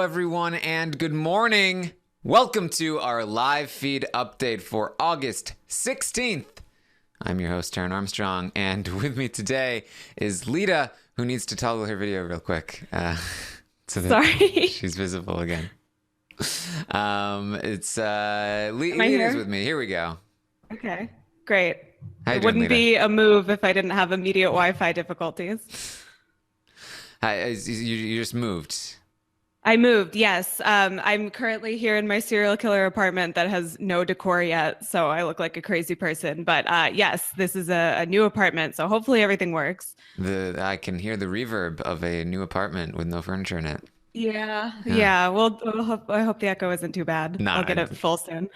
everyone, and good morning. Welcome to our live feed update for August 16th. I'm your host, Taran Armstrong, and with me today is Lita, who needs to toggle her video real quick so that Sorry. she's visible again. Lita's with me. Here we go. Okay, great. How you It doing, wouldn't Lita? be a move if I didn't have immediate Wi-Fi difficulties. Hi, you just moved. I moved, yes. I'm currently here in my serial killer apartment that has no decor yet, so I look like a crazy person. But yes, this is a new apartment, so hopefully everything works. I can hear the reverb of a new apartment with no furniture in it. Yeah. Well, I hope the echo isn't too bad. Nah, I'll get it full soon.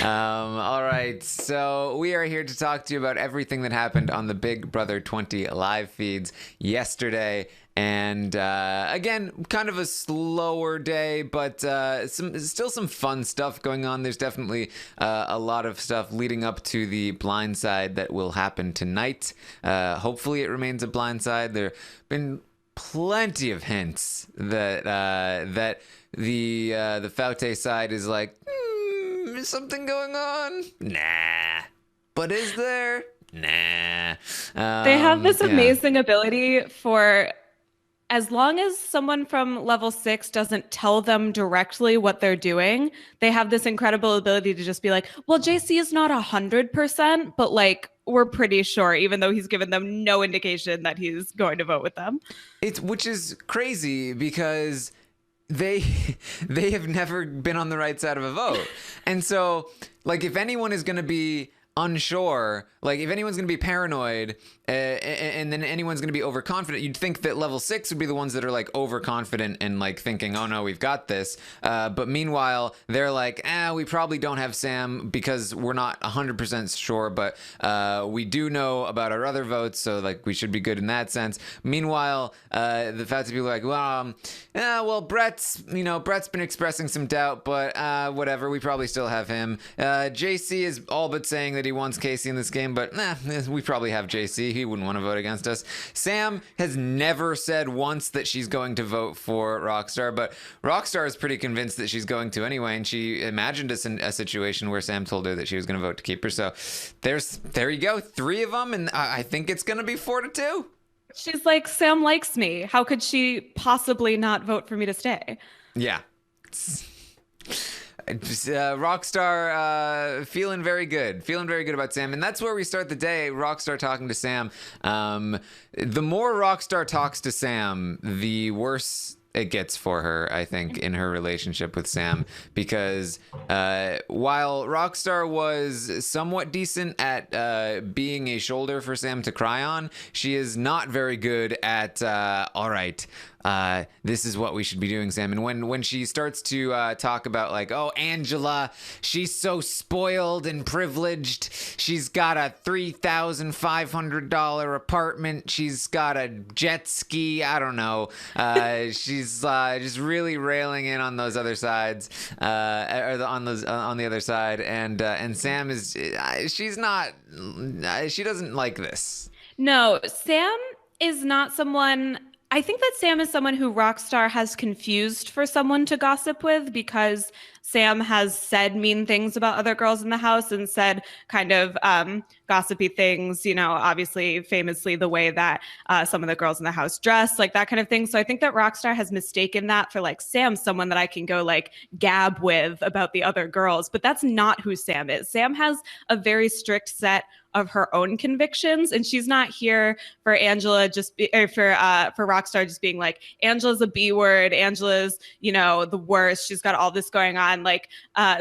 All right, so we are here to talk to you about everything that happened on the Big Brother 20 live feeds yesterday. And again, kind of a slower day, but still some fun stuff going on. There's definitely a lot of stuff leading up to the blindside that will happen tonight. Hopefully it remains a blindside. There have been plenty of hints that the Faute side is like, is something going on? Nah. But is there? Nah. They have this Yeah. amazing ability for, as long as someone from level 6 doesn't tell them directly what they're doing, they have this incredible ability to just be like, well, JC is not 100%, but like, we're pretty sure, even though he's given them no indication that he's going to vote with them. Which is crazy because they have never been on the right side of a vote. And so, like, if anyone is going to be unsure, like if anyone's going to be paranoid and then anyone's going to be overconfident, you'd think that level 6 would be the ones that are like overconfident and like thinking, oh no, we've got this. But meanwhile, they're like, we probably don't have Sam because we're not 100% sure, but we do know about our other votes, so like we should be good in that sense. Meanwhile, the fact that people are like, well, Brett's been expressing some doubt, but whatever, we probably still have him. JC is all but saying that he wants Kaycee in this game, but we probably have JC. He wouldn't want to vote against us. Sam has never said once that she's going to vote for Rockstar, but Rockstar is pretty convinced that she's going to anyway, and she imagined us in a situation where Sam told her that she was going to vote to keep her. So there you go, 3 of them, and I think it's going to be 4-2. She's like, Sam likes me. How could she possibly not vote for me to stay? Yeah. Rockstar feeling very good about Sam, and that's where we start the day. Rockstar talking to Sam. The more Rockstar talks to Sam, the worse it gets for her, I think, in her relationship with Sam, because while Rockstar was somewhat decent at being a shoulder for Sam to cry on, she is not very good at all right, this is what we should be doing, Sam. And when she starts to talk about like, oh, Angela, she's so spoiled and privileged. She's got a $3,500 apartment. She's got a jet ski. I don't know. She's just really railing in on those other sides, on the other side. And Sam is, she doesn't like this. No, Sam is not someone. I think that Sam is someone who Rockstar has confused for someone to gossip with, because Sam has said mean things about other girls in the house and said kind of gossipy things, obviously famously the way that some of the girls in the house dress, like that kind of thing. So I think that Rockstar has mistaken that for like Sam, someone that I can go like gab with about the other girls. But that's not who Sam is. Sam has a very strict set of her own convictions, and she's not here for Angela for Rockstar just being like, Angela's a B word, Angela's the worst, she's got all this going on. Like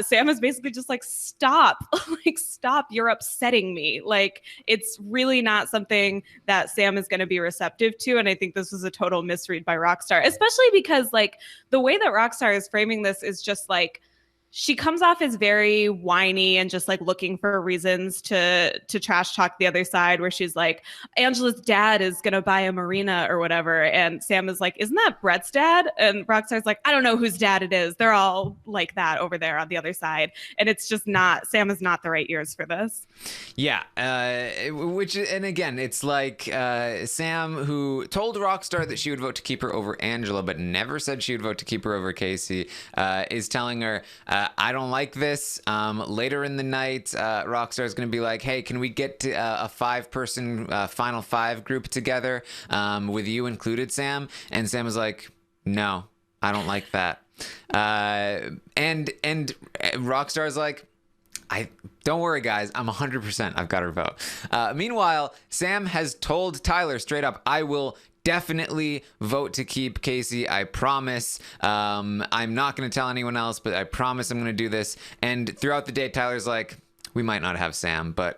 Sam is basically just like, stop, like stop, you're upsetting me. Like it's really not something that Sam is going to be receptive to, and I think this was a total misread by Rockstar, especially because like the way that Rockstar is framing this is just like, she comes off as very whiny and just like looking for reasons to trash talk the other side, where she's like, Angela's dad is gonna buy a marina or whatever, and Sam is like, isn't that Brett's dad? And Rockstar's like, I don't know whose dad it is, they're all like that over there on the other side. And it's just not, Sam is not the right ears for this. Yeah, and again, it's like Sam, who told Rockstar that she would vote to keep her over Angela, but never said she would vote to keep her over Kaycee, is telling her, I don't like this. Later in the night, Rockstar is going to be like, hey, can we get to a 5-person Final Five group together with you included, Sam? And Sam was like, no, I don't like that. And Rockstar is like, don't worry, guys. I'm 100%. I've got her vote. Meanwhile, Sam has told Tyler straight up, I will definitely vote to keep Kaycee. I promise. I'm not going to tell anyone else, but I promise I'm going to do this. And throughout the day, Tyler's like, we might not have Sam, but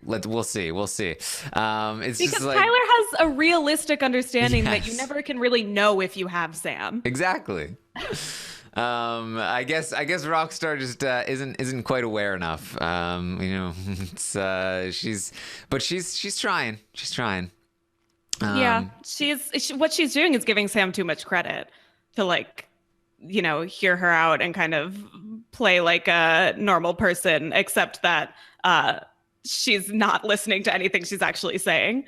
we'll see. We'll see. It's because just like, Tyler has a realistic understanding that you never can really know if you have Sam. Exactly. I guess Rockstar just isn't quite aware enough. It's she's trying. She's trying. Yeah, what she's doing is giving Sam too much credit to, like, hear her out and kind of play like a normal person, except that she's not listening to anything she's actually saying.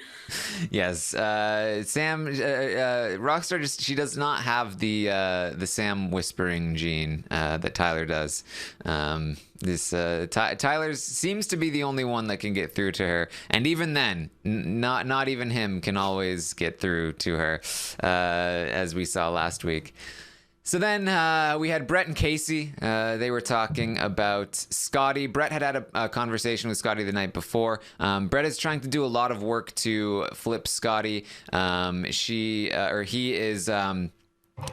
Yes, Sam, Rockstar she does not have the Sam whispering gene that Tyler does. Tyler seems to be the only one that can get through to her, and even then, not even him can always get through to her, as we saw last week. So then we had Brett and Kaycee. They were talking about Scottie. Brett had a conversation with Scottie the night before. Brett is trying to do a lot of work to flip Scottie.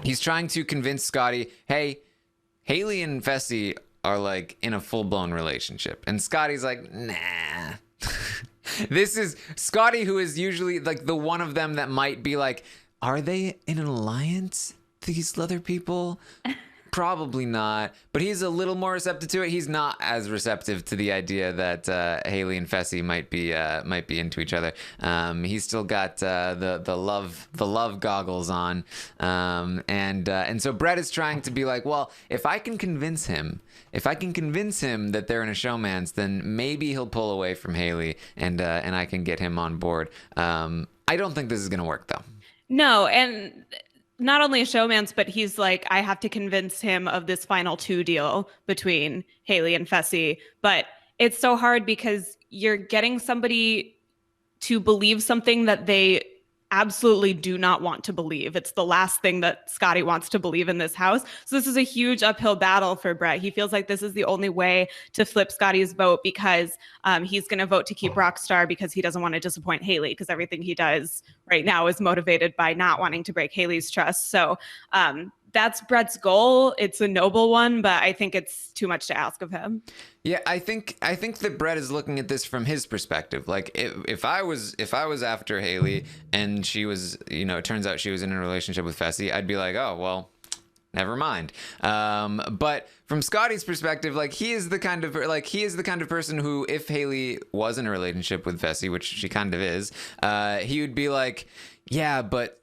He's trying to convince Scottie, hey, Haleigh and Fessy are like in a full-blown relationship. And Scottie's like, nah. This is Scottie, who is usually like the one of them that might be like, are they in an alliance? These other people? Probably not. But he's a little more receptive to it. He's not as receptive to the idea that Haleigh and Fessy might be into each other. He's still got the love goggles on, and so Brett is trying to be like, well, if I can convince him that they're in a showmance, then maybe he'll pull away from Haleigh, and I can get him on board. I don't think this is gonna work though. No, and not only a showmance, but he's like, I have to convince him of this final 2 deal between Haleigh and Fessy. But it's so hard because you're getting somebody to believe something that they absolutely do not want to believe. It's the last thing that Scottie wants to believe in this house. So this is a huge uphill battle for Brett. He feels like this is the only way to flip Scottie's vote, because he's going to vote to keep Rockstar because he doesn't want to disappoint Haleigh, because everything he does right now is motivated by not wanting to break Haleigh's trust. So that's Brett's goal. It's a noble one, but I think it's too much to ask of him. Yeah, I think that Brett is looking at this from his perspective. Like, if I was after Haleigh and she was, it turns out she was in a relationship with Fessy, I'd be like, oh well, never mind. But from Scottie's perspective, like, he is the kind of person who, if Haleigh was in a relationship with Fessy, which she kind of is, he would be like, yeah, but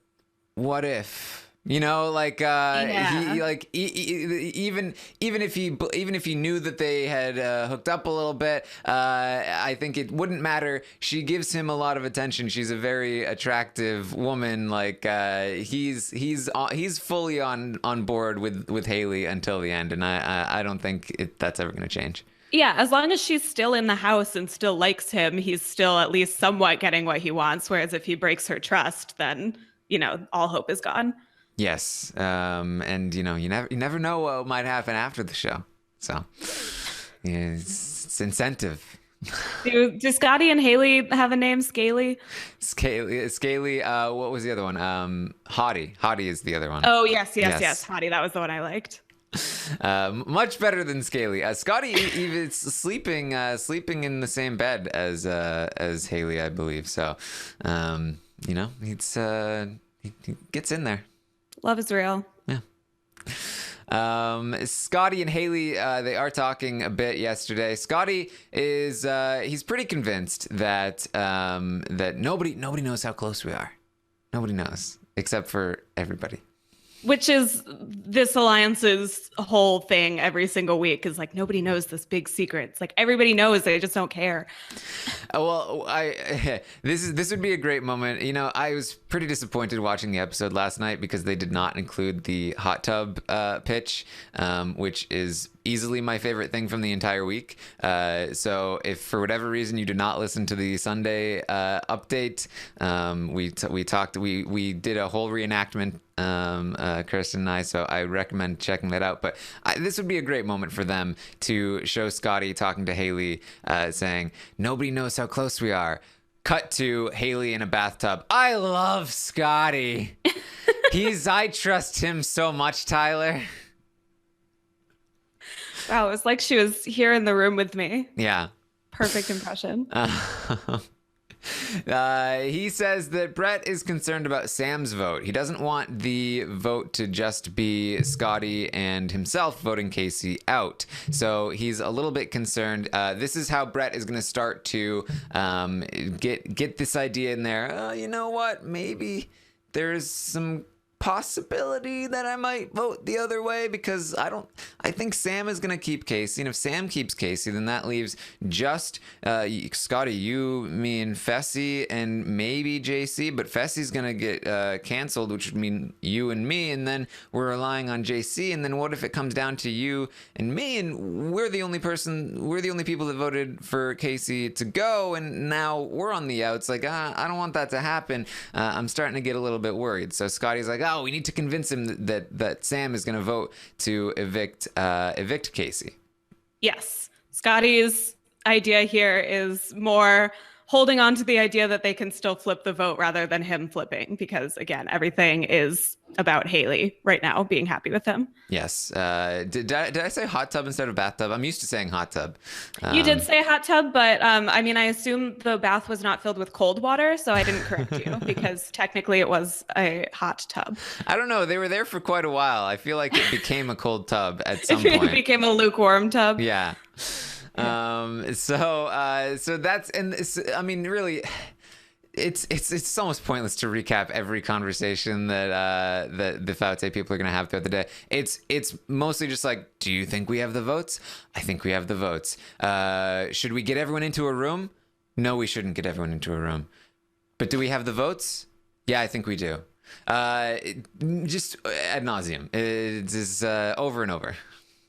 what if? Yeah. He like even if he knew that they had hooked up a little bit, I think it wouldn't matter. She gives him a lot of attention. She's a very attractive woman. Like, he's fully on board with Haleigh until the end, and I don't think that's ever going to change. Yeah, as long as she's still in the house and still likes him, he's still at least somewhat getting what he wants. Whereas if he breaks her trust, then all hope is gone. Yes, and you never know what might happen after the show. So, yeah, it's incentive. Do Scottie and Haleigh have a name? Scaly. What was the other one? Hottie is the other one. Oh yes. Hottie. That was the one I liked. Much better than Scaly. Scottie even sleeping in the same bed as Haleigh, I believe. So, he gets in there. Love is real. Yeah. Scottie and Haleigh, they are talking a bit yesterday. Scottie is he's pretty convinced that that nobody knows how close we are. Nobody knows except for everybody. Which is this alliance's whole thing every single week is like, nobody knows this big secret. It's like everybody knows, they just don't care. Well, this would be a great moment. You know, I was pretty disappointed watching the episode last night because they did not include the hot tub pitch, which is easily my favorite thing from the entire week. So if for whatever reason you did not listen to the Sunday update, we did a whole reenactment, Kirsten and I, so I recommend checking that out. But this would be a great moment for them to show Scottie talking to Haleigh, saying, nobody knows how close we are. Cut to Haleigh in a bathtub. I love Scottie. I trust him so much, Tyler. Wow, it was like she was here in the room with me. Yeah. Perfect impression. He says that Brett is concerned about Sam's vote. He doesn't want the vote to just be Scottie and himself voting Kaycee out. So he's a little bit concerned. This is how Brett is going to start to get this idea in there. You know what? Maybe there's some possibility that I might vote the other way because I think Sam is going to keep Kaycee, and if Sam keeps Kaycee, then that leaves just Scottie, you, me, and Fessy, and maybe JC, but Fessy's going to get canceled, which would mean you and me, and then we're relying on JC, and then what if it comes down to you and me, and we're the only people that voted for Kaycee to go, and now we're on the outs. Like, I don't want that to happen. I'm starting to get a little bit worried. So Scottie's like, we need to convince him that Sam is going to vote to evict Kaycee. Yes. Scottie's idea here is more holding on to the idea that they can still flip the vote rather than him flipping, because again, everything is about Haleigh right now being happy with him. Yes. Did I say hot tub instead of bathtub? I'm used to saying hot tub. You did say hot tub, but I mean, I assume the bath was not filled with cold water, so I didn't correct you because technically it was a hot tub. I don't know. They were there for quite a while. I feel like it became a cold tub at some point. It became a lukewarm tub. Yeah. So that's, and I mean, really, it's almost pointless to recap every conversation that the Faute people are going to have throughout the day. It's mostly just like, do you think we have the votes? I think we have the votes. Should we get everyone into a room? No, we shouldn't get everyone into a room. But do we have the votes? Yeah, I think we do. Just ad nauseum. It's over and over.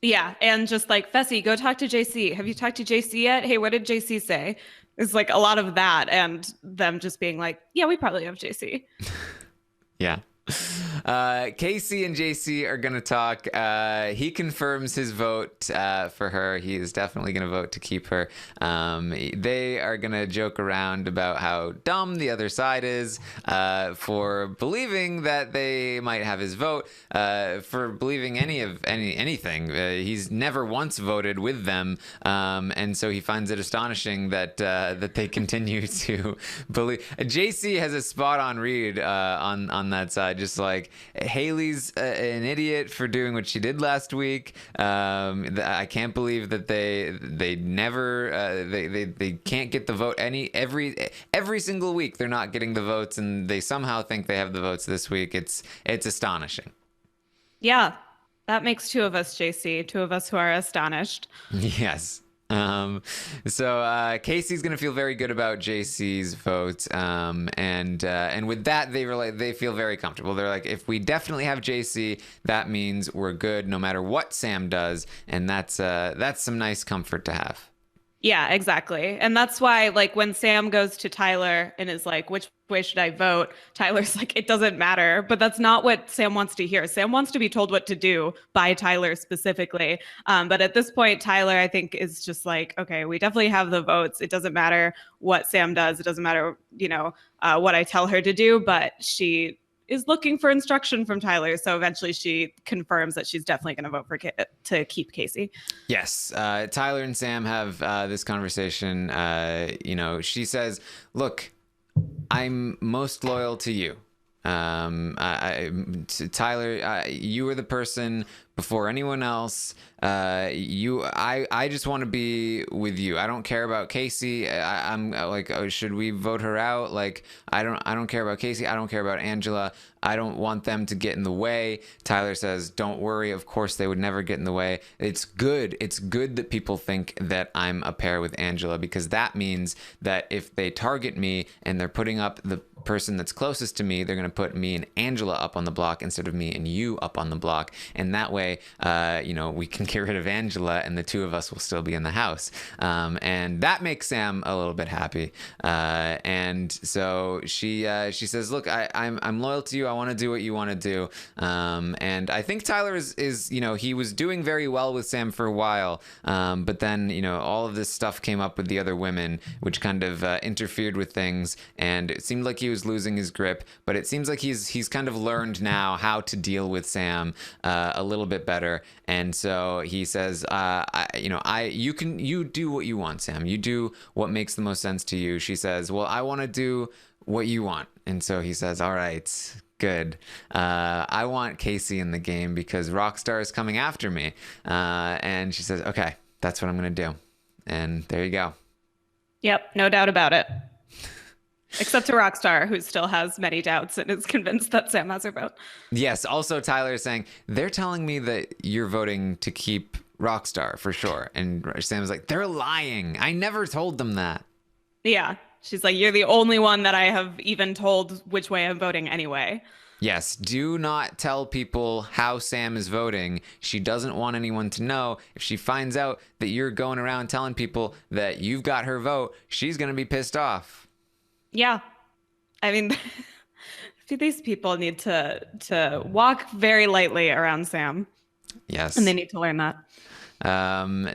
Yeah, and just like, Fessy, go talk to JC. Have you talked to JC yet? Hey, what did JC say? It's like a lot of that, and them just being like, yeah, we probably have JC. Yeah. Kaycee and JC are going to talk. He confirms his vote for her. He is definitely going to vote to keep her. They are going to joke around about how dumb the other side is for believing that they might have his vote, for believing anything. He's never once voted with them, and so he finds it astonishing that they continue to believe. JC has a spot on read on that side. Just like, Haleigh's an idiot for doing what she did last week. I can't believe that they never they can't get the vote every single week. They're not getting the votes, and they somehow think they have the votes this week. It's astonishing. Yeah, that makes two of us, JC, two of us who are astonished. Yes. So Kaycee's gonna feel very good about JC's vote, and with that they feel very comfortable. They're like, if we definitely have JC, that means we're good no matter what Sam does, and that's some nice comfort to have. Yeah, exactly. And that's why, like, when Sam goes to Tyler and is like, which way should I vote? Tyler's like, it doesn't matter. But that's not what Sam wants to hear. Sam wants to be told what to do by Tyler specifically. But at this point, Tyler, I think, is just like, okay, we definitely have the votes. It doesn't matter what Sam does. It doesn't matter, what I tell her to do. But she is looking for instruction from Tyler. So eventually she confirms that she's definitely going to vote for to keep Kaycee. Yes. Tyler and Sam have this conversation. She says, look, I'm most loyal to you. Tyler, you were the person before anyone else. I just want to be with you. I don't care about Kaycee. I'm like, oh, should we vote her out? Like, I don't care about Kaycee. I don't care about Angela. I don't want them to get in the way. Tyler says, don't worry. Of course, they would never get in the way. It's good. It's good that people think that I'm a pair with Angela, because that means that if they target me and they're putting up the person that's closest to me, they're going to put me and Angela up on the block instead of me and you up on the block. And that way, we can get rid of Angela and the two of us will still be in the house. And that makes Sam a little bit happy. And so she says, look, I'm loyal to you. I want to do what you want to do. And I think Tyler is he was doing very well with Sam for a while. But then, all of this stuff came up with the other women, which kind of interfered with things. And it seemed like he was losing his grip, but it seems like he's kind of learned now how to deal with Sam a little bit better. And so he says, you do what you want, Sam. You do what makes the most sense to you. She says, well, I want to do what you want. And so he says, all right, good. I want Kaycee in the game because Rockstar is coming after me. And she says, okay, that's what I'm going to do. And there you go. Yep, no doubt about it. Except to Rockstar, who still has many doubts and is convinced that Sam has her vote. Yes. Also, Tyler is saying, they're telling me that you're voting to keep Rockstar for sure. And Sam's like, they're lying. I never told them that. Yeah. She's like, you're the only one that I have even told which way I'm voting anyway. Yes. Do not tell people how Sam is voting. She doesn't want anyone to know. If she finds out that you're going around telling people that you've got her vote, she's going to be pissed off. Yeah. I mean, these people need to walk very lightly around Sam. Yes. And they need to learn that.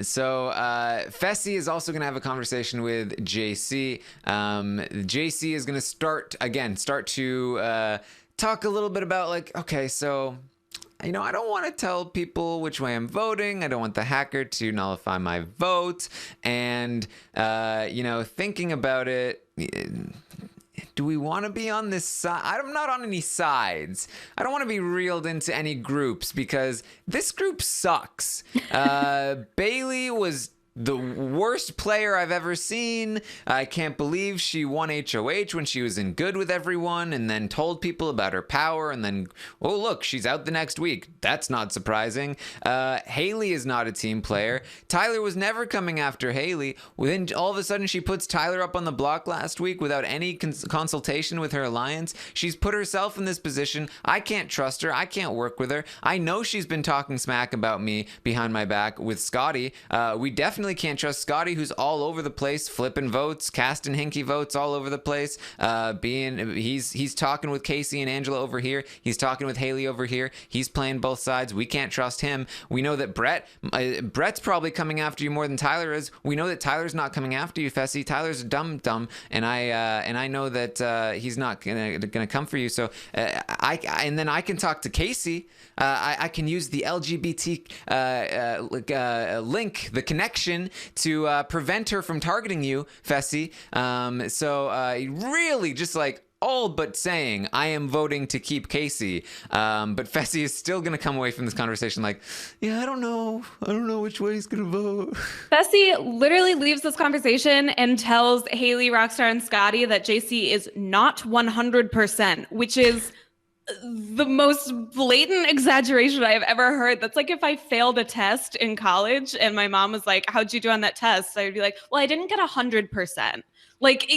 So Fessy is also going to have a conversation with JC. JC is going to start to talk a little bit about like, okay, so I don't want to tell people which way I'm voting. I don't want the hacker to nullify my vote. And, thinking about it, do we want to be on this side? I'm not on any sides. I don't want to be reeled into any groups because this group sucks. Bayleigh was the worst player I've ever seen. I can't believe she won HOH when she was in good with everyone and then told people about her power and then, oh, look, she's out the next week. That's not surprising. Haleigh is not a team player. Tyler was never coming after Haleigh. Then all of a sudden she puts Tyler up on the block last week without any consultation with her alliance. She's put herself in this position. I can't trust her. I can't work with her. I know she's been talking smack about me behind my back with Scottie. We definitely can't trust Scottie, who's all over the place, flipping votes, casting hinky votes all over the place. He's talking with Kaycee and Angela over here. He's talking with Haleigh over here. He's playing both sides. We can't trust him. We know that Brett's probably coming after you more than Tyler is. We know that Tyler's not coming after you, Fessy. Tyler's dumb, and I know that he's not gonna come for you. So and then I can talk to Kaycee. I can use the LGBT link, the connection, to prevent her from targeting you, Fessy. So really just like all but saying I am voting to keep Kaycee. But Fessy is still going to come away from this conversation like, yeah, I don't know which way he's going to vote. Fessy literally leaves this conversation and tells Haleigh, Rockstar, and Scottie that JC is not 100%, which is the most blatant exaggeration I have ever heard. That's like if I failed a test in college and my mom was like, how'd you do on that test? I would be like, well, I didn't get 100%. Like,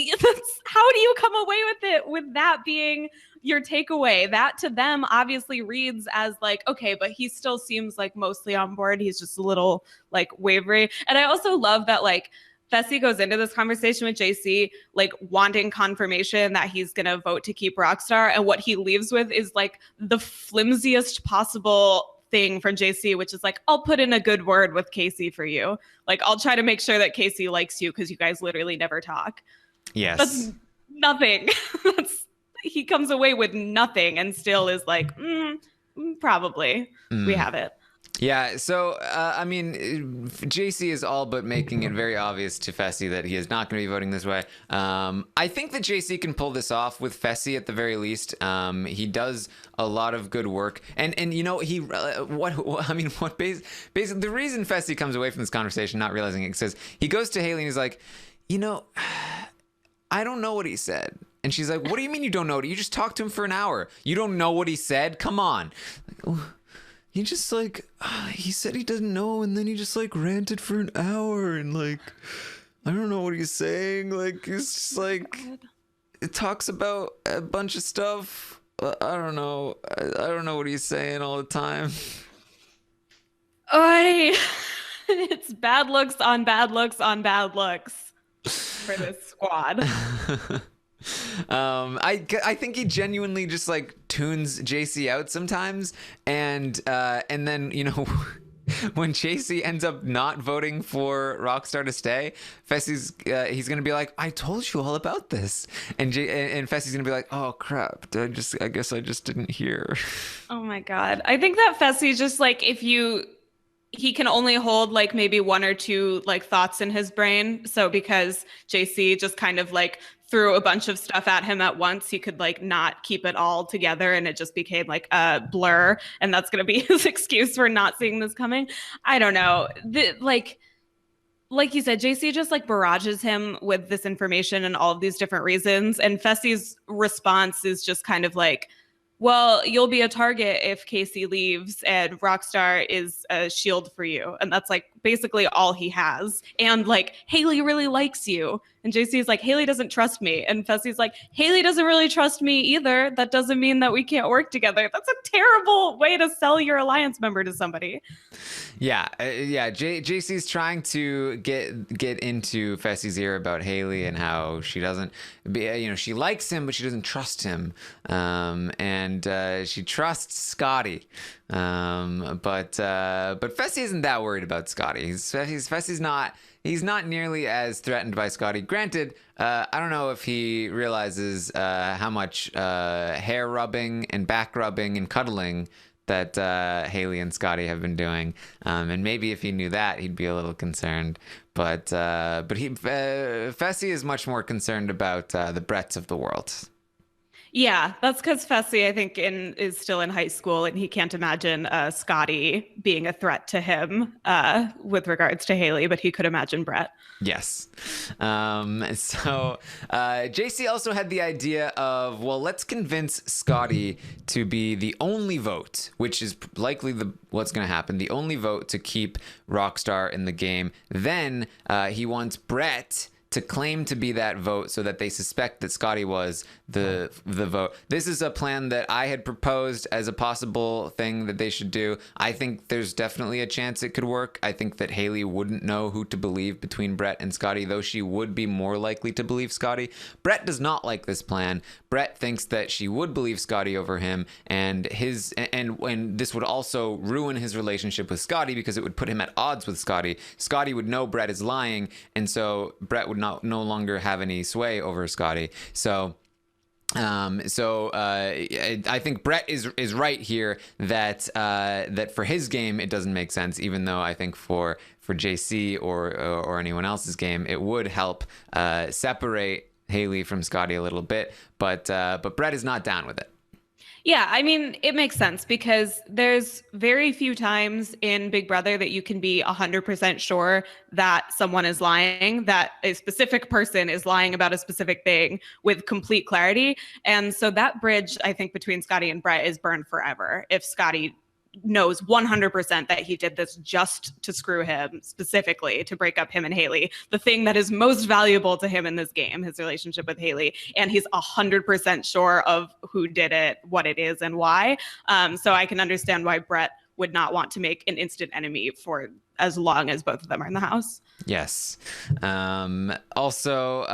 how do you come away with it, with that being your takeaway? That to them obviously reads as like, okay, but he still seems like mostly on board. He's just a little like wavery. And I also love that like Fessy goes into this conversation with JC, like wanting confirmation that he's going to vote to keep Rockstar. And what he leaves with is like the flimsiest possible thing from JC, which is like, I'll put in a good word with Kaycee for you. Like, I'll try to make sure that Kaycee likes you because you guys literally never talk. Yes. That's nothing. He comes away with nothing and still is like, probably we have it. Yeah, so I mean, JC is all but making it very obvious to Fessy that he is not going to be voting this way. I think that JC can pull this off with Fessy at the very least. He does a lot of good work, and you know he basically the reason Fessy comes away from this conversation not realizing it says he goes to Haleigh and he's like, you know, I don't know what he said. And she's like, what do you mean you don't know it? You just talked to him for an hour. You don't know what he said? Come on. Like, he just like, he said he doesn't know, and then he just like ranted for an hour, and like, I don't know what he's saying. Like, it's just like, it talks about a bunch of stuff. I don't know. I don't know what he's saying all the time. Oi! It's bad looks on bad looks on bad looks for this squad. I think he genuinely just like tunes JC out sometimes, and then you know when JC ends up not voting for Rockstar to stay, Fessy's he's gonna be like, I told you all about this, and Fessy's gonna be like, oh crap, I guess I just didn't hear. Oh my god, I think that Fessy's just like he can only hold like maybe one or two like thoughts in his brain. So because JC just kind of like threw a bunch of stuff at him at once, he could like not keep it all together, and it just became like a blur. And that's going to be his excuse for not seeing this coming. I don't know. Like you said, JC just like barrages him with this information and all of these different reasons. And Fessy's response is just kind of like, well, you'll be a target if Kaycee leaves, and Rockstar is a shield for you. And that's like basically all he has. And like, Haleigh really likes you. And JC's like, Haleigh doesn't trust me. And Fessy's like, Haleigh doesn't really trust me either. That doesn't mean that we can't work together. That's a terrible way to sell your alliance member to somebody. Yeah. JC's trying to get into Fessy's ear about Haleigh and how she doesn't, she likes him, but she doesn't trust him. And she trusts Scottie. But Fessy isn't that worried about Scottie. Fessy's not. He's not nearly as threatened by Scottie. Granted, I don't know if he realizes how much hair rubbing and back rubbing and cuddling that Haleigh and Scottie have been doing. And maybe if he knew that, he'd be a little concerned. But Fessy is much more concerned about the Bretts of the world. Yeah, that's because Fessy, I think, is still in high school, and he can't imagine Scottie being a threat to him with regards to Haleigh, but he could imagine Brett. Yes. So JC also had the idea of, well, let's convince Scottie to be the only vote, which is likely what's going to happen, the only vote to keep Rockstar in the game. Then he wants Brett to claim to be that vote so that they suspect that Scottie was the vote. This is a plan that I had proposed as a possible thing that they should do. I think there's definitely a chance it could work. I think that Haleigh wouldn't know who to believe between Brett and Scottie, though she would be more likely to believe Scottie. Brett does not like this plan. Brett thinks that she would believe Scottie over him, and this would also ruin his relationship with Scottie because it would put him at odds with Scottie. Scottie would know Brett is lying, and so Brett would no longer have any sway over Scottie. So I think Brett is right here that for his game it doesn't make sense, even though I think for JC or anyone else's game it would help separate Haleigh from Scottie a little bit, but Brett is not down with it. Yeah, I mean, it makes sense because there's very few times in Big Brother that you can be 100% sure that someone is lying, that a specific person is lying about a specific thing with complete clarity. And so that bridge, I think, between Scottie and Brett is burned forever if Scottie knows 100% that he did this just to screw him, specifically to break up him and Haleigh, the thing that is most valuable to him in this game, his relationship with Haleigh, and he's 100% sure of who did it, what it is, and why. So I can understand why Brett would not want to make an instant enemy for as long as both of them are in the house. Yes. Also,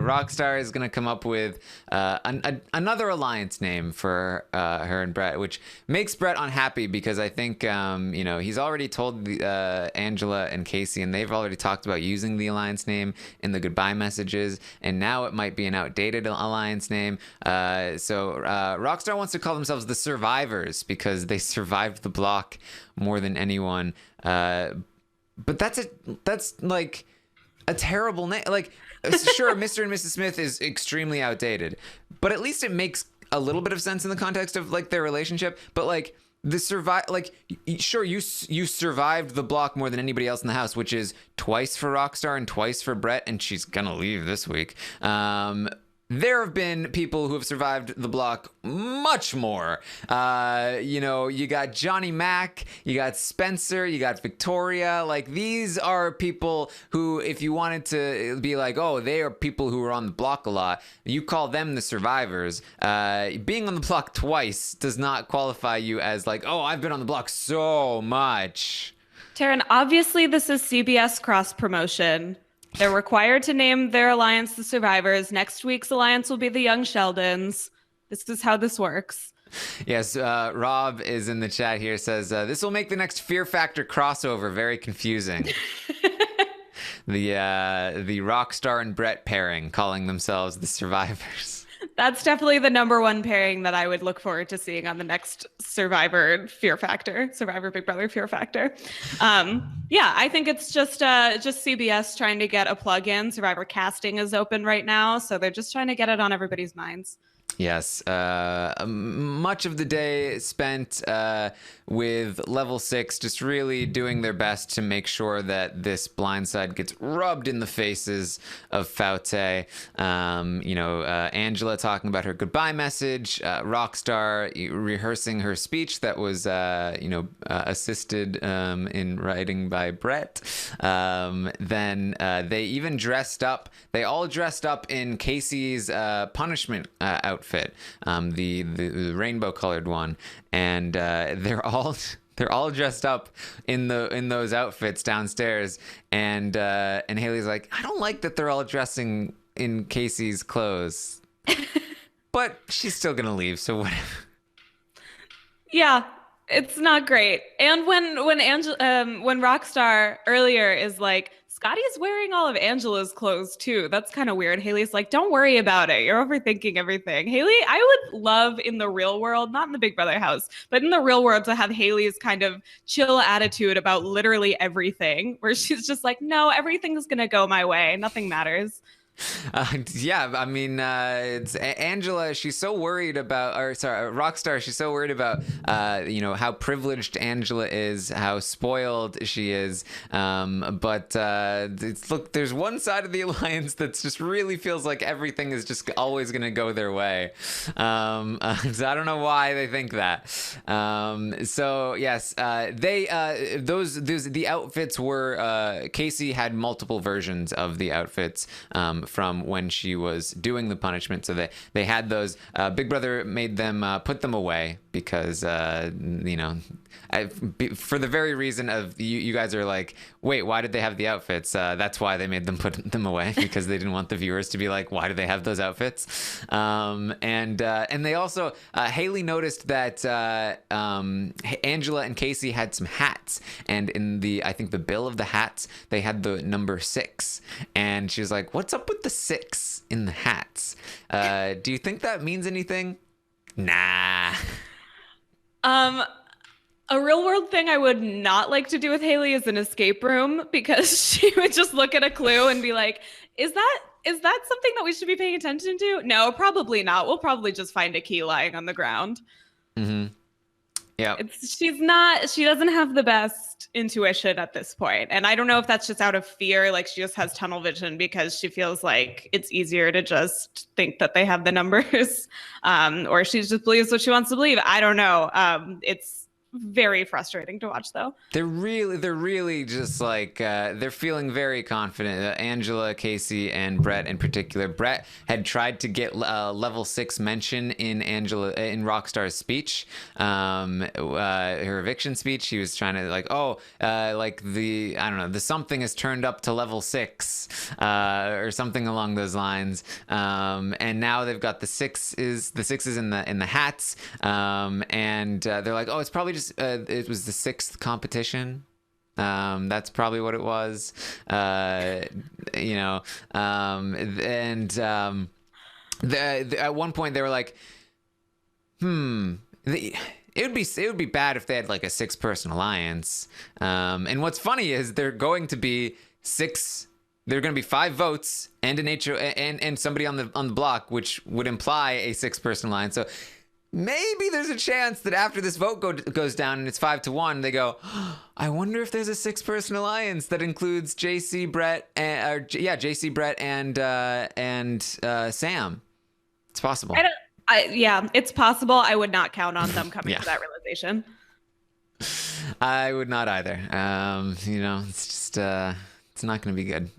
Rockstar is going to come up with another alliance name for her and Brett, which makes Brett unhappy because I think, he's already told Angela and Kaycee, and they've already talked about using the alliance name in the goodbye messages, and now it might be an outdated alliance name. So Rockstar wants to call themselves the Survivors because they survived the block more than anyone. But that's like a terrible name. Like, sure, Mr. and Mrs. Smith is extremely outdated, but at least it makes a little bit of sense in the context of like their relationship. But like sure, you survived the block more than anybody else in the house, which is twice for Rockstar and twice for Brett, and she's gonna leave this week. There have been people who have survived the block much more. You got Johnny Mac, you got Spencer, you got Victoria. Like, these are people who, if you wanted to be like, oh, they are people who are on the block a lot, you call them the survivors. Being on the block twice does not qualify you as like, oh, I've been on the block so much. Taran, obviously this is CBS cross promotion. They're required to name their alliance the Survivors. Next week's alliance will be the Young Sheldons. This is how this works. Yes, Rob is in the chat here, says, this will make the next Fear Factor crossover very confusing. The Rockstar and Brett pairing, calling themselves the Survivors. That's definitely the number one pairing that I would look forward to seeing on the next Survivor Big Brother Fear Factor. I think it's just CBS trying to get a plug in. Survivor casting is open right now, so they're just trying to get it on everybody's minds. Yes, much of the day spent with level 6 just really doing their best to make sure that this blindside gets rubbed in the faces of Faute. Angela talking about her goodbye message, Rockstar rehearsing her speech that was assisted in writing by Brett. Then they even dressed up. They all dressed up in Kaycee's punishment outfit, the rainbow colored one, and they're all dressed up in those outfits downstairs, and Haley's like, I don't like that they're all dressing in Kaycee's clothes, but she's still gonna leave, so whatever. Yeah, it's not great. And when Rockstar earlier is like, Scottie's wearing all of Angela's clothes too. That's kind of weird. Haley's like, don't worry about it. You're overthinking everything. Haley, I would love in the real world, not in the Big Brother house, but in the real world to have Haley's kind of chill attitude about literally everything, where she's just like, no, everything's going to go my way. Nothing matters. It's Angela. She's so worried about, Rockstar. She's so worried about, how privileged Angela is, how spoiled she is. But there's one side of the alliance that's just really feels like everything is just always going to go their way. So I don't know why they think that. So yes, the outfits were, Kaycee had multiple versions of the outfits, from when she was doing the punishment, so they had those. Big Brother made them put them away because for the very reason of you guys are like, wait, why did they have the outfits? That's why they made them put them away, because they didn't want the viewers to be like, why do they have those outfits? And they also, Haleigh noticed that Angela and Kaycee had some hats, and in I think the bill of the hats, they had the number 6, and she was like, what's up with the 6 in the hats? Do you think that means anything? Nah. A real world thing I would not like to do with Haleigh is an escape room, because she would just look at a clue and be like, is that something that we should be paying attention to? No, probably not. We'll probably just find a key lying on the ground. Mm-hmm. Yeah. She doesn't have the best intuition at this point. And I don't know if that's just out of fear, like she just has tunnel vision because she feels like it's easier to just think that they have the numbers, or she just believes what she wants to believe. I don't know. very frustrating to watch, though. They're really just like they're feeling very confident. Angela, Kaycee, and Brett in particular. Brett had tried to get level 6 mention in Rockstar's speech, her eviction speech. He was trying to the something is turned up to level 6 or something along those lines. And now they've got the sixes in the hats, and they're like, oh, it's probably just it was the 6th competition. That's probably what it was. At one point they were like, it would be bad if they had like a 6-person alliance. And what's funny is they're going to be 6. There are going to be 5 votes and an HO and somebody on the block, which would imply a 6-person alliance. So maybe there's a chance that after this vote goes down and it's 5-1, they go, I wonder if there's a 6-person alliance that includes JC, Brett, and Sam. It's possible. It's possible. I would not count on them coming to that realization. I would not either. It's just it's not going to be good.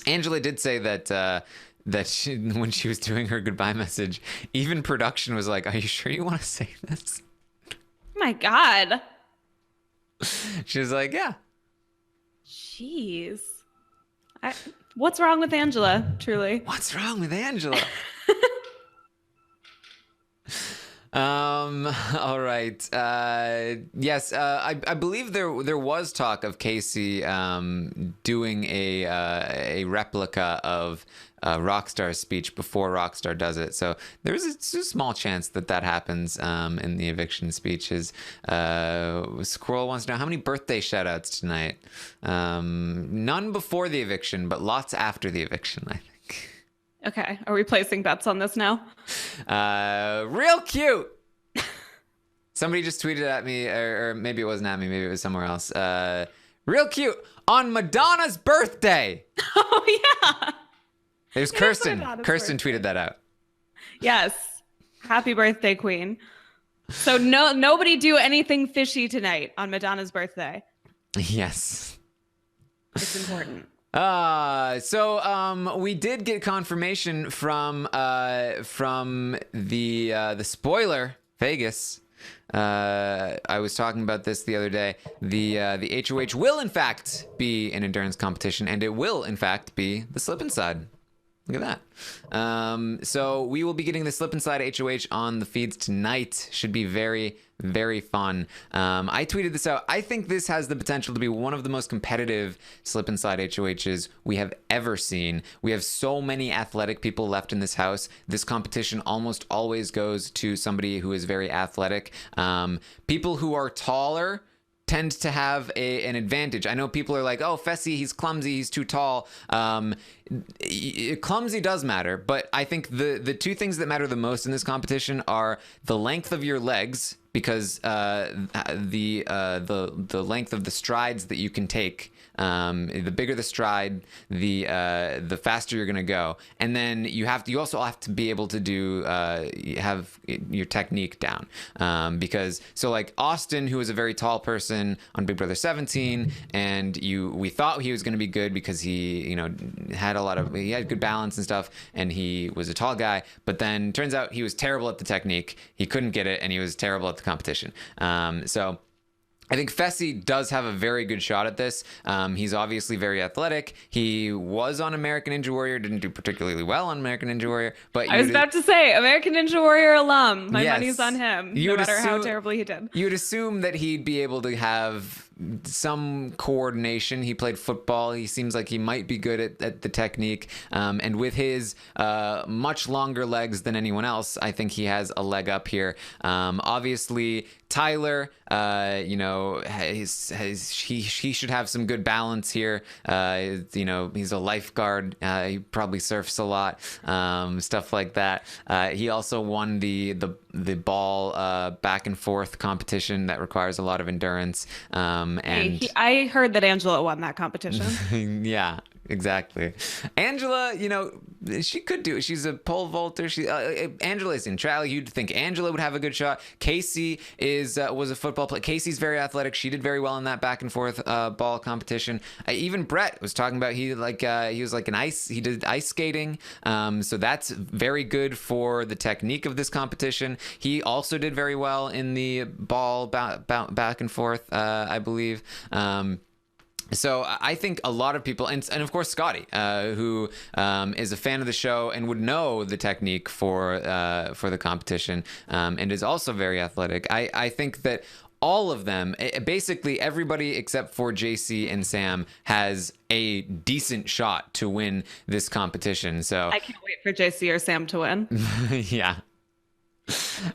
Angela did say that when she was doing her goodbye message, even production was like, are you sure you want to say this? Oh my God. She was like, yeah. Jeez. What's wrong with Angela, truly? What's wrong with Angela? All right. Yes. I believe there was talk of Kaycee doing a replica of Rockstar's speech before Rockstar does it. So there's a small chance that happens in the eviction speeches. Squirrel wants to know how many birthday shout-outs tonight. None before the eviction, but lots after the eviction, I think. Okay. Are we placing bets on this now? Real cute. Somebody just tweeted at me, or maybe it wasn't at me, maybe it was somewhere else. Real cute on Madonna's birthday. Oh, yeah. It was Kirsten. Kirsten tweeted that out. Yes. Happy birthday, Queen. So nobody do anything fishy tonight on Madonna's birthday. Yes. It's important. So we did get confirmation from the spoiler Vegas. I was talking about this the other day. The HOH will in fact be an endurance competition, and it will in fact be the slip inside. Look at that. So we will be getting the slip inside HOH on the feeds tonight. Should be very, very fun. I tweeted this out. I think this has the potential to be one of the most competitive slip inside HOHs we have ever seen. We have so many athletic people left in this house. This competition almost always goes to somebody who is very athletic. People who are taller tend to have an advantage. I know people are like, oh, Fessy, he's clumsy, he's too tall. Clumsy does matter, but I think the two things that matter the most in this competition are the length of your legs, because the length of the strides that you can take. The bigger the stride, the faster you're gonna go, and then you also have to be able to do have your technique down, because like Austin, who was a very tall person on Big Brother 17, and we thought he was gonna be good because he had good balance and stuff, and he was a tall guy, but then turns out he was terrible at the technique. He couldn't get it, and he was terrible at the competition. So I think Fessy does have a very good shot at this. He's obviously very athletic. He was on American Ninja Warrior, didn't do particularly well on American Ninja Warrior. But I was about to say, American Ninja Warrior alum. My money's on him, no matter how terribly he did. You would assume that he'd be able to have some coordination. He played football. He seems like he might be good at the technique. And with his much longer legs than anyone else, I think he has a leg up here. Obviously, Tyler, he should have some good balance here. He's a lifeguard. He probably surfs a lot, stuff like that. He also won the ball back and forth competition that requires a lot of endurance. I heard that Angela won that competition. Yeah. exactly. Angela, she could do it. She's a pole vaulter. Angela is in trial. You'd think Angela would have a good shot. Kaycee was a football player. Kaycee's very athletic. She did very well in that back and forth ball competition. Even Brett was talking about he did ice skating. So that's very good for the technique of this competition. He also did very well in the ball back and forth, I believe. So I think a lot of people, and of course Scottie, who is a fan of the show and would know the technique for the competition, and is also very athletic. I think that all of them, basically everybody except for JC and Sam, has a decent shot to win this competition. So I can't wait for JC or Sam to win. Yeah.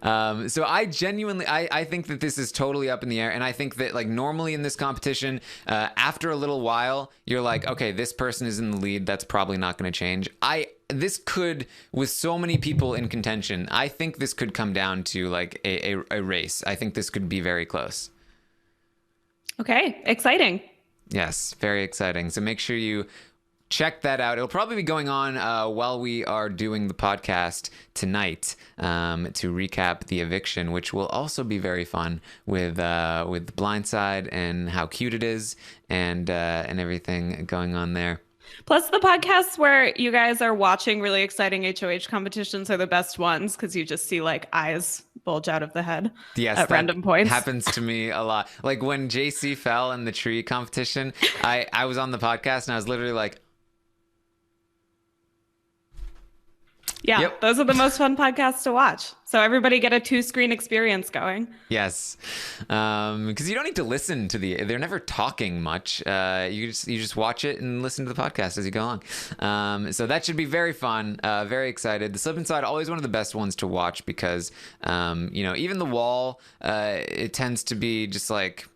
So I genuinely, I think that this is totally up in the air. And I think that like normally in this competition, after a little while, you're like, okay, this person is in the lead. That's probably not going to change. This could, with so many people in contention, I think this could come down to like a race. I think this could be very close. Okay. Exciting. Yes. Very exciting. So make sure you check that out. It'll probably be going on while we are doing the podcast tonight to recap the eviction, which will also be very fun with Blindside and how cute it is and everything going on there. Plus, the podcasts where you guys are watching really exciting HOH competitions are the best ones because you just see like eyes bulge out of the head at random points. Happens to me a lot. Like when JC fell in the tree competition, I was on the podcast and I was literally like, yeah, yep. Those are the most fun podcasts to watch. So everybody get a 2-screen experience going. Yes, because you don't need to listen to they're never talking much. You just watch it and listen to the podcast as you go along. So that should be very fun. Very excited. The Slip and Slide, always one of the best ones to watch because, even the wall, it tends to be just like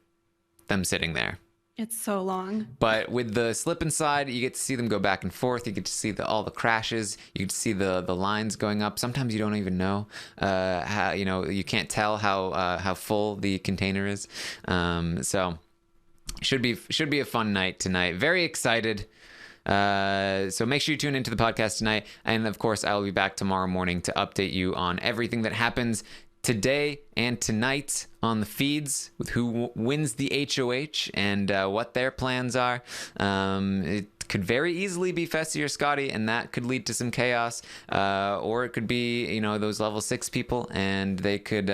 them sitting there. It's so long. But with the Slip and Slide, you get to see them go back and forth. You get to see all the crashes. You get to see the lines going up. Sometimes you don't even know how, you can't tell how full the container is. So should be a fun night tonight. Very excited. So make sure you tune into the podcast tonight. And of course, I will be back tomorrow morning to update you on everything that happens today and tonight on the feeds with who wins the HOH and what their plans are. It could very easily be Fessy or Scottie, and that could lead to some chaos. Or it could be, those level 6 people, and they could.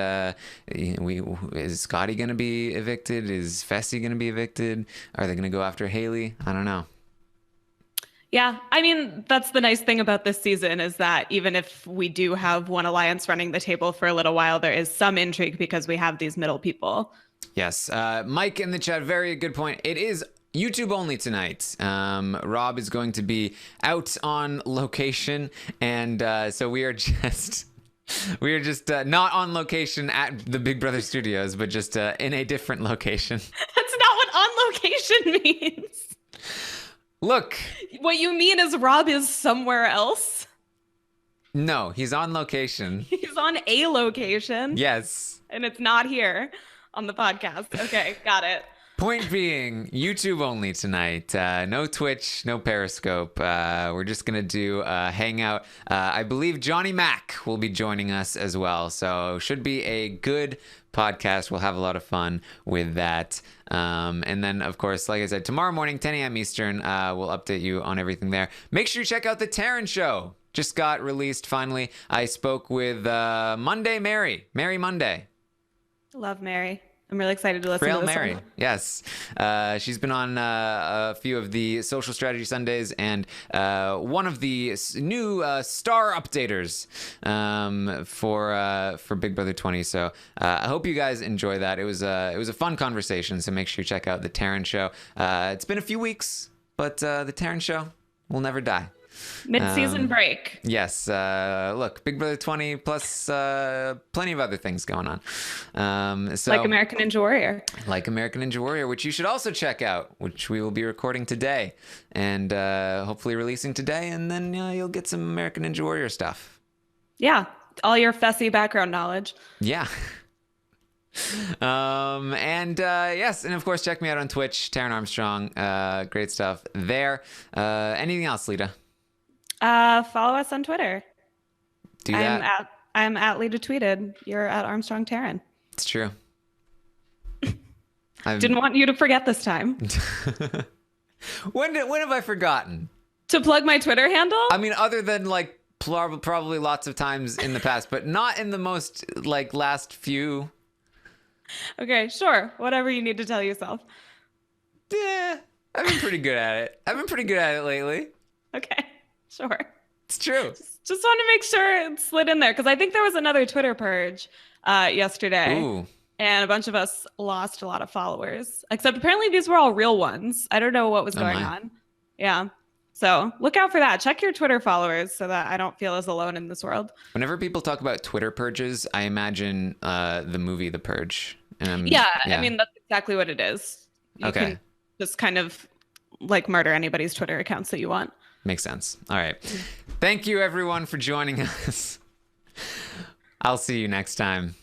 Is Scottie going to be evicted? Is Fessy going to be evicted? Are they going to go after Haleigh? I don't know. Yeah, I mean, that's the nice thing about this season is that even if we do have one alliance running the table for a little while, there is some intrigue because we have these middle people. Yes. Mike in the chat, very good point. It is YouTube only tonight. Rob is going to be out on location, and so we are just not on location at the Big Brother Studios, but just in a different location. That's not what on location means. Look. What you mean is Rob is somewhere else? No, he's on location. He's on a location. Yes. And it's not here on the podcast. Okay, got it. Point being, YouTube only tonight. No Twitch, no Periscope. We're just going to do a hangout. I believe Johnny Mac will be joining us as well. So should be a good podcast. We'll have a lot of fun with that. And then, of course, like I said, tomorrow morning, 10 a.m. Eastern, we'll update you on everything there. Make sure you check out the Taran Show. Just got released finally. I spoke with Monday Mary Monday. Love Mary. I'm really excited to listen Frail to this Mary, one. yes. She's been on a few of the Social Strategy Sundays and one of the new star updaters for Big Brother 20. So I hope you guys enjoy that. It was a fun conversation, so make sure you check out the Taran Show. It's been a few weeks, but the Taran Show will never die. Mid-season break. Yes. Look, Big Brother 20 plus plenty of other things going on. So, like American Ninja Warrior. Like American Ninja Warrior, which you should also check out, which we will be recording today and hopefully releasing today. And then you'll get some American Ninja Warrior stuff. Yeah. All your Fessy background knowledge. Yeah. Yes, and of course, check me out on Twitch, Taran Armstrong. Great stuff there. Anything else, Lita? Follow us on Twitter. Do that. I'm at Lita Tweeted. You're at Armstrong Taran. It's true. Didn't want you to forget this time. When have I forgotten? To plug my Twitter handle? I mean, other than like probably lots of times in the past, but not in the most like last few. Okay, sure. Whatever you need to tell yourself. Yeah, I've been pretty good at it. I've been pretty good at it lately. Okay, sure. It's true. Just want to make sure it slid in there because I think there was another Twitter purge yesterday. Ooh. And a bunch of us lost a lot of followers. Except apparently these were all real ones. I don't know what was going on. Yeah. So look out for that. Check your Twitter followers so that I don't feel as alone in this world. Whenever people talk about Twitter purges, I imagine the movie The Purge. Yeah, I mean, that's exactly what it is. You can just kind of like murder anybody's Twitter accounts that you want. Makes sense. All right. Thank you, everyone, for joining us. I'll see you next time.